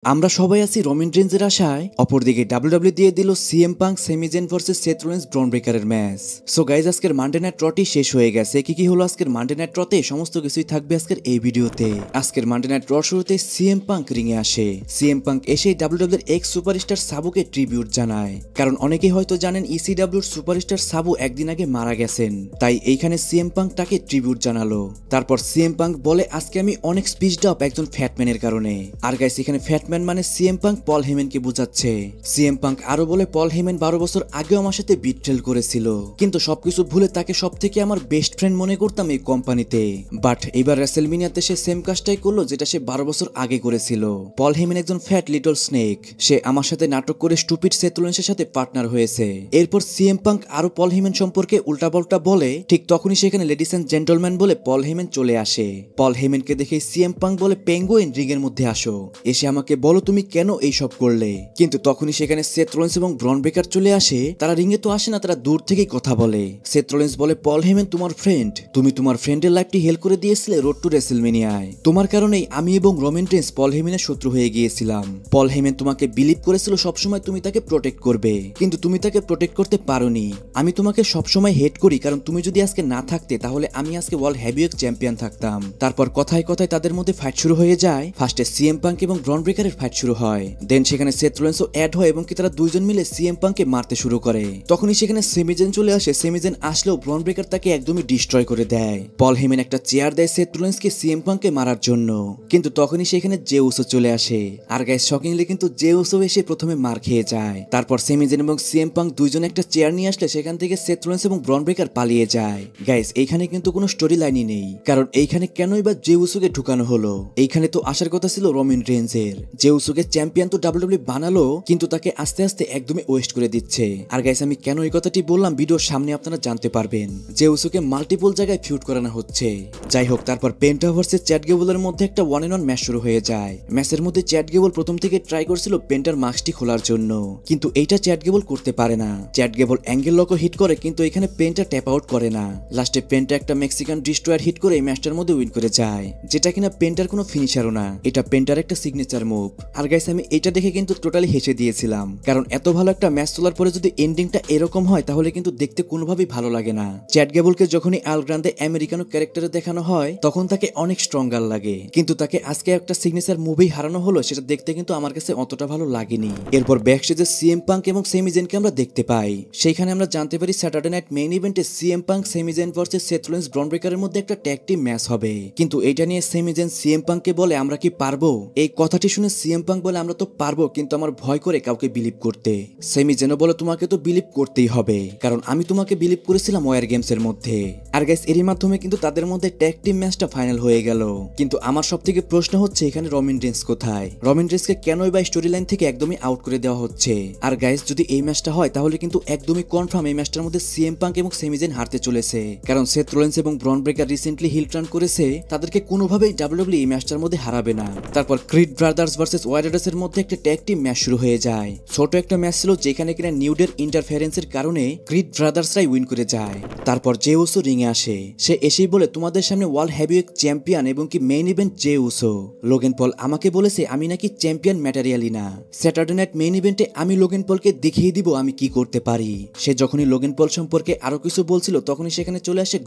আমরা সবাই আছি রোমান রেঞ্জের আশায়। অপরদিকে ডাব্লিউডাব্লিউ দিয়ে দিল CM Punk Sami Zayn versus Seth Rollins Bron ব্রেকারের ম্যাচ। সো গাইজ, আজকের মানডে নাইট রটি শেষ হয়ে গেছে। কি হলো আজকের মানডে নাইট রতে সমস্ত কিছুই থাকবে আজকের এই ভিডিওতে। আজকের মানডে নাইট র শুরুতে সিএম পাঙ্ক রিংয়ে আসে। সিএম পাঙ্ক এসে ডাব্লিউডাব্লিউর এক্স সুপারস্টার সাবুকে ট্রিবিউট জানায়, কারণ অনেকেই হয়তো জানেন ইসিডাব্লিউর সুপারস্টার সাবু একদিন আগে মারা গেছেন, তাই এইখানে সিএম পাঙ্ক তাকে ট্রিবিউট জানালো। তারপর সিএম পাঙ্ক বলে, আজকে আমি অনেক স্পিচড আপ একজন ফ্যাটম্যানের কারণে। আর গাইস, এখানে ফ্যাটম্যান মানে সিএম পাঙ্ক পল হেমেনকে বোঝাচ্ছে। সিএম পাঙ্ক আরো বলে, পল হেমেন 12 বছর আগেও আমার সাথে বিট্রেল করেছিল, কিন্তু সবকিছু ভুলে তাকে সব থেকে আমার বেস্ট ফ্রেন্ড মনে করতাম এই কোম্পানিতে। বাট এবার রেসেলমিনিয়াতে সে সেম কাজটাই করলো যেটা সে 12 বছর আগে করেছিল। পল হেমেন একজন ফ্যাট লিটল স্নেক, সে আমার সাথে নাটক করে স্টুপিড সেথ রোলিন্সের সাথে পার্টনার হয়েছে। এরপর সিএম পাঙ্ক আরো পল হেমেন সম্পর্কে উল্টাপাল্টা বলে, ঠিক তখনই সেখানে লেডিস এন্ড জেন্টলম্যান বলে পল হেমেন চলে আসে। পল হেমেনকে দেখে সিএম পাঙ্ক বলে, পেঙ্গুইন রিং এর মধ্যে আসো, এসে আমাকে বলো তুমি কেন এইসব করলে। কিন্তু তখনই সেখানে সেথ রোলিন্স এবং ব্রন ব্রেকার চলে আসে। তারা রিংয়ে তো আসে না, তারা দূর থেকেই কথা বলে। সেথ রোলিন্স বলে, পল হেমেন তোমার ফ্রেন্ড, তুমি তোমার ফ্রেন্ডের লাইফটি হেল্প করে দিয়েছিলে রোড টু রেসেলমেনিয়ায়। তোমার কারণেই আমি এবং রোমান রেন্স পল হেমেনের শত্রু হয়ে গিয়েছিলাম। পল হেমেন তোমাকে বিলিভ করেছিল সবসময় তুমি তাকে প্রোটেক্ট করবে, কিন্তু তুমি তাকে প্রোটেক্ট করতে পারোনি। আমি তোমাকে সবসময় হেট করি, কারণ তুমি যদি আজকে না থাকতে তাহলে আমি আজকে ওয়ার্ল্ড হেভিওয়েট চ্যাম্পিয়ন থাকতাম। তারপর কথায় কথায় তাদের মধ্যে ফাইট শুরু হয়ে যায়। ফার্স্টে সিএম পাঙ্ক এবং ব্রন ব্রেকারের ফাইট শুরু হয়, দেন সেখানে সেথ রোলিন্সও অ্যাড হয় এবং তারা দুইজন মিলে সিএম পাঙ্ককে মারতে শুরু করে। তখনই সেখানে সেমিজেন চলে আসে। সেমিজেন আসলেও ব্রন ব্রেকার তাকে একদমই ডিস্ট্রয় করে দেয়। পল হেমেন একটা চেয়ার দেয় সেথ রোলিন্সকে সিএম পাঙ্ককে মারার জন্য, কিন্তু তখনই সেখানে জে উসো চলে আসে। আর গাইস, শকিংলি কিন্তু জে উসো এসে প্রথমে মার খেয়ে যায়। তারপর সেমিজেন এবং সিএম পাঙ্ক দুইজন একটা চেয়ার নিয়ে আসলে সেখান থেকে সেথ রোলিন্স এবং ব্রন ব্রেকার পালিয়ে যায়। গাইস, এইখানে কিন্তু কোনো স্টোরি লাইনই নেই, কারণ এইখানে কেনই বা জে উসোকে ঢুকানো হলো। এইখানে তো আসার কথা ছিল রোমান রেঞ্জের। জে উসোকে চ্যাম্পিয়ন তো ডাব্লিউডাব্লিউ বানালো, কিন্তু তাকে আস্তে আস্তে একদমই ওয়েস্ট করে দিচ্ছে। আর গাইস, আমি কেন এই কথাটি বললাম ভিডিওর সামনে আপনারা জানতে পারবেন। জে উসোকে মাল্টিপল জায়গায় ফিউড করানো হচ্ছে। যাই হোক, তারপর পেন্টা ভার্সেস চ্যাট গেবলের মধ্যে একটা 1-on-1 ম্যাচ শুরু হয়ে যায়। ম্যাচের মধ্যে চ্যাট গেবল প্রথম থেকে ট্রাই করছিল পেন্টার মাস্কটি খোলার জন্য, কিন্তু এইটা চ্যাট গেবল করতে পারে না। চ্যাট গেবল অ্যাঙ্গেল লকও হিট করে, কিন্তু এখানে পেন্টা ট্যাপ আউট করে না। লাস্টে পেন্টা একটা মেক্সিকান ডিস্ট্রয়ার হিট করে এই ম্যাচটার মধ্যে উইন করে যায়, যেটা কিনা পেন্টার কোনো ফিনিশারও না, এটা পেন্টার একটা সিগনেচার মুভ। আর গাইস, আমি এটা দেখে কিন্তু টোটালি হেসে দিয়েছিলাম, কারণ এত ভালো একটা ম্যাচ তোলার পরে যদি এন্ডিংটা এরকম হয় তাহলে কিন্তু দেখতে কোনোভাবেই ভালো লাগে না। চ্যাট গেবলকে যখনই আল গ্রান্দে আমেরিকানো ক্যারেক্টারে দেখানো হয় তখন তাকে অনেক স্ট্রঙ্গার লাগে, কিন্তু তাকে আজকে একটা সিগনেচার মুভি হারানো হলো, সেটা দেখতে কিন্তু আমার কাছে অতটা ভালো লাগেনি। এরপর ব্যাকস্টেজে সিএম পাঙ্ক এবং সেমিজেনকে আমরা দেখতে পাই। সেইখানে আমরা জানতে পারি স্যাটারডে নাইট মেইন ইভেন্টে CM Punk Sami Zayn versus Seth Rollins Bron ব্রেকারের মধ্যে একটা ট্যাগ টিম ম্যাচ হবে। কিন্তু এইটা নিয়ে সেমিজেন সিএম পাঙ্ককে বলে, আমরা কি পারবো? এই কথাটি শুনে সিএম পাঙ্ক বলে, আমরা তো পারবো, কিন্তু আমার ভয় করে কাউকে বিলিভ করতে। সেমিজেনও বলে, তোমাকে তো বিলিভ করতেই হবে, কারণ আমি তোমাকে বিলিভ করেছিলাম ওয়ার গেমস এর মধ্যে। আর গাইস, এরই মাধ্যমে কিন্তু তাদের মধ্যে ট্যাগ টিম ম্যাচটা ফাইনাল হয়ে গেল। কিন্তু আমার সবথেকে প্রশ্ন হচ্ছে, এখানে রোমান রেন্স কোথায়? রোমান রেন্সকে কেনই বা স্টোরি লাইন থেকে একদমই আউট করে দেওয়া হচ্ছে? আর গাইস, যদি এই ম্যাচটা হয় তাহলে কিন্তু একদমই কনফার্ম এই ম্যাচটার মধ্যে সিএম পাঙ্ক এবং সেমিজেন হারতে চলেছে, কারণ সেথ রোলিন্স এবং Bron Breakker recently heel turn করেছে, তাদেরকে কোনোভাবেই ডাব্লিউডাব্লিউ এই ম্যাচটার মধ্যে হারাবে না। তারপর ক্রিড ব্রাদার্স ভার্সেস ওয়াইল্ডার্স এর মধ্যে একটা ট্যাগ টিম ম্যাচ শুরু হয়ে যায়। ছোট একটা ম্যাচ ছিল যেখানে কিনা নিউডের ইন্টারফারেন্সের কারণে ক্রিড ব্রাদার্সরাই উইন করে যায়। তারপর জে উসো রিংয়ে আসে। সে এসেই বলে, তোমাদের সামনে ওয়ার্ল্ড হেভিওয়েট চ্যাম্পিয়ন এবং কি main event J Uso. Logan Paul আমাকে বলেছে আমি নাকি চ্যাম্পিয়ন ম্যাটেরিয়ালই না। স্যাটারডে নাইট মেইন ইভেন্টে আমি লোগান পলকে দেখিয়ে দিব আমি কি করতে পারি। সে যখনই লোগান পল সম্পর্কে আরো কিছু বলছিল তখনই সেখানে চলে আসে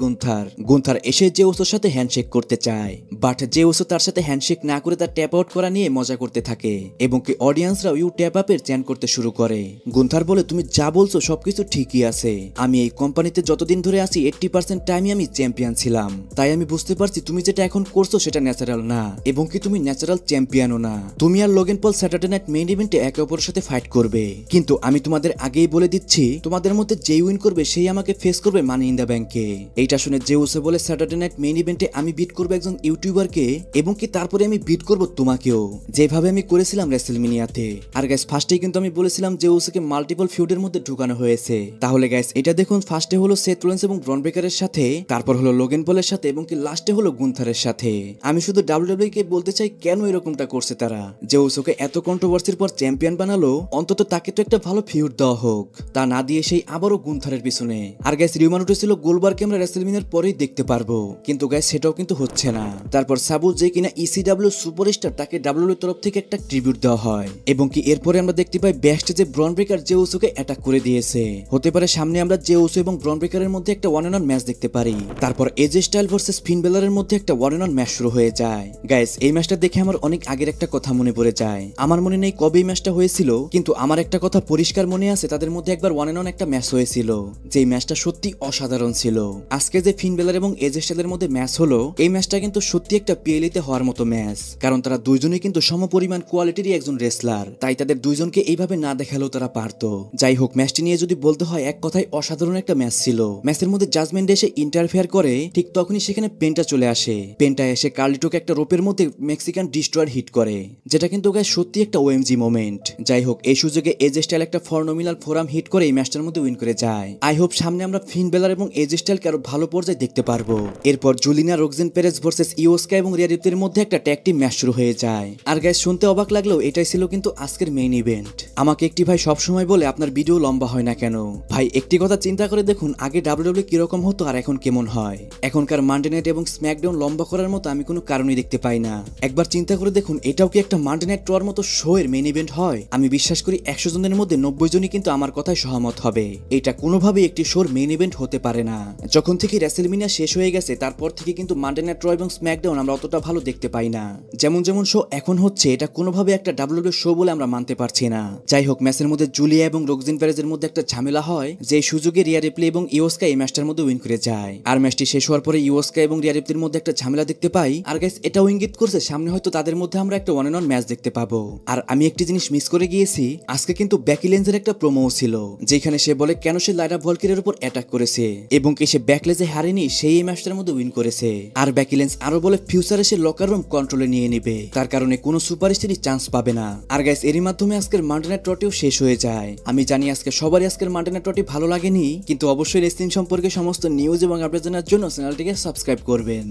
গুন্থার এসে জে উসোর সাথে হ্যান্ডশেক করতে চায়, বাট জে উসো তার সাথে হ্যান্ডশেক না করে তার ট্যাপ আউট করা নিয়ে মজা করতে থাকে এবং কি অডিয়েন্সরা ইউ ট্যাপ আপের চ্যান্ট করতে শুরু করে। গুন্থার বলে, তুমি যা বলছো সবকিছু ঠিকই আছে, আমি এই কোম্পানিতে যতদিন ধরে আছি 80% টাইমই আমি চ্যাম্পিয়ন ছিলাম, তাই আমি বুঝতে পারছি তুমি যেটা এখন করছো সেটা ন্যাচারাল না এবং কি তুমি ন্যাচারাল চ্যাম্পিয়নও না। তুমি আর Logan Paul Saturday night main ইভেন্টে একে অপরের সাথে ফাইট করবে, কিন্তু আমি তোমাদের আগেই বলে দিচ্ছি তোমাদের মধ্যে যেই উইন করবে সেই আমাকে ফেস করবে মানি ইন দ্য ব্যাংকে। এইটা শুনে জে উসো বলে, স্যাটারডে নাইট মেইন ইভেন্টে আমি বিট করবো একজন ইউটিউবারকে এবং কি তারপরে আমি বিট করবো তোমাকেও, যেভাবে আমি করেছিলাম রেসেলমেনিয়াতে। আর গাইস, ফার্স্টেই কিন্তু আমি বলেছিলাম জে উসোকে মাল্টিপল ফিউডের মধ্যে ঢুকানো হয়েছে। তাহলে গাইস, এটা দেখুন, ফার্স্টে হলো সেথ রোলিন্স এবং ব্রন ব্রেকারের সাথে, তারপর হলো লোগান পলের সাথে এবং কি লাস্টে হলো গুন্থারের সাথে। আমি শুধু ডাব্লিউডাব্লিউ কে বলতে চাই কেন এরকমটা করছে তারা। জে উসোকে এত কন্ট্রোভার্সির পর চ্যাম্পিয়ন বানালো, অন্তত তাকে তো একটা ভালো ফিউড দেওয়া হোক, তা না দিয়ে সেই আবারও গুন্থারের পিছনে। আর গাইস, রিউমার উঠেছিল গোলবার্গকে আমরা রেসেলমেনিয়ার পরেই দেখতে পারবো, কিন্তু গাইস সেটাও কিন্তু হচ্ছে না। তারপর সাবু যে কিনা ইসিডাব্লিউ সুপারস্টার, তাকে ডাব্লিউডাব্লিউর তরফ থেকে একটা ট্রিবিউট দেওয়া হয় এবং কি এরপরে আমরা দেখতে পাই ব্যাস্টে যে ব্রন ব্রেকার জে উসোকে অ্যাটাক করে দিয়েছে। হতে পারে সামনে আমরা জে উসো এবং ব্রন ব্রেকারের মধ্যে একটা ওয়ান অন ম্যাচ দেখতে পারি। তারপর এজে স্টাইল ভার্সেস ফিন বেলারের মধ্যে একটা ওয়ান অন ম্যাচ শুরু হয়ে যায়। গাইস, এই ম্যাচটা দেখে আমার অনেক আগের একটা কথা মনে পড়ে যায়। আমার মনে নেই কবে এই ম্যাচটা হয়েছিল, কিন্তু আমার একটা কথা পরিষ্কার মনে আছে, তাদের মধ্যে একবার ওয়ান অন একটা ম্যাচ হয়েছিল, যে ম্যাচটা সত্যি অসাধারণ ছিল। আজকে যে ফিন বেলার এবং এজে স্টাইলের মধ্যে ম্যাচ হলো, এই ম্যাচটা কিন্তু সত্যি একটা পিএলইতে হওয়ার মতো ম্যাচ, কারণ তারা দুইজনেই কিন্তু সমপরিমাণ কোয়ালিটিরই একজন রেসলার, তাই তাদের দুইজনকে এইভাবে না দেখালেও তারা পারতো। যাই হোক, ম্যাচটি নিয়ে যদি বলতে হয়, এক কথায় অসাধারণ একটা ম্যাচ ছিল। ম্যাচের মধ্যে জাজমেন্ট এসে ইন্টারফেয়ার করে, ঠিক তখনই সেখানে পেন্টা চলে আসে। পেন্টা এসে কার্লিটোকে একটা রোপের মধ্যে মেক্সিকান ডিস্ট্রয়ার হিট করে, যেটা কিন্তু গাইস সত্যি একটা ওএমজি মোমেন্ট। যাই হোক, এই সুযোগে এজে স্টাইল একটা ফর্নোমিনাল ফোরাম হিট করে এই ম্যাচটার মধ্যে উইন করে যায়। আই হোপ সামনে আমরা ফিন বেলার এবং এজে স্টাইলকে আরো ভালো পর্যায়ে দেখতে পারবো। এরপর জুলিনা রোকজেন পেরেজ ভার্সেস ইওস্কা এবং রিয়া রিপ্লির মধ্যে একটা ট্যাগ টিম ম্যাচ শুরু হয়ে যায়। আর গাইস, শুনতে অবাক লাগলেও এটাই ছিল কিন্তু আজকের মেইন ইভেন্ট। আমাকে একটি ভাই সবসময় বলে আপনার ভিডিও লম্বা হয় না কেন। ভাই, একটি কথা চিন্তা করে দেখুন, আগে ডাব্লিউডাব্লিউ কিরকম হতো আর এখন কেমন হয়। এখনকার মানডে নাইট এবং স্ম্যাকডাউন লম্বা করার মতো আমি কোনো কারণই দেখতে পাই না। একবার চিন্তা করে দেখুন, এটাও কি একটা মানডে নাইট ট্রর মতো শো এর মেইন ইভেন্ট হয়? আমি বিশ্বাস করি 100 জনের মধ্যে 90 জনই কিন্তু আমার কথায় সহমত হবে। এটা কোনোভাবেই একটি শোর মেইন ইভেন্ট হতে পারে না। যখন থেকে রেসেলমিনিয়া শেষ হয়ে গেছে, তারপর থেকে কিন্তু মানডে নাইট ট্র এবং স্ম্যাকডাউন আমরা অতটা ভালো দেখতে পাই না। যেমন যেমন শো এখন হচ্ছে, এটা কোনোভাবে একটা ডাব্লিউডাব্লিউ শো বলে আমরা মানতে পারছি না। যাই হোক, ম্যাচের মধ্যে জুলিয়া এবং রোকজিন পেরেজের মধ্যে একটা ঝামেলা হয়, যে সুযোগে রিয়া রিপ্লি এবং ইওস্কা এই ম্যাচটার মধ্যে উইন করে যায়। আর ম্যাচটি শেষ হওয়ার পরে ইওস্কা এবং রিয়া রিপ্লির মধ্যে একটা ঝামেলা দেখতে পাই। আর গাইস, এটাও ইঙ্গিত করছে সামনে হয়তো তাদের মধ্যে আমরা একটা ওয়ান অন ওয়ান ম্যাচ দেখতে পাবো। আর আমি একটি জিনিস মিস করে গিয়েছি, আজকে কিন্তু বেকি লিঞ্চের একটা প্রোমো ছিল, যেখানে সে বলে কেন সে লাইরা ভলকিরের উপর অ্যাটাক করেছে এবং কি সে ব্যাকলেজে হারেনি, সেই এই ম্যাচটার মধ্যে উইন করেছে। আর বেকি লিঞ্চ আরো বলে ফিউচারে সে লকার রুম কন্ট্রোলে নিয়ে নেবে, তার কারণে কোনো সুপারস্টারই চান্স পাবে না। আর গাইস, এরই মাধ্যমে আজকের মানডে নাইট ট্রটিও শেষ হয়ে যায়। আমি জানি আজকে সবারই আজকের মানডে নাইট ট্রটি ভালো লাগেনি, কিন্তু অবশ্যই রেসলিং সম্পর্কে সমস্ত নিউজ এবং আপডেট জানার জন্য চ্যানেলটিকে সাবস্ক্রাইব করবেন।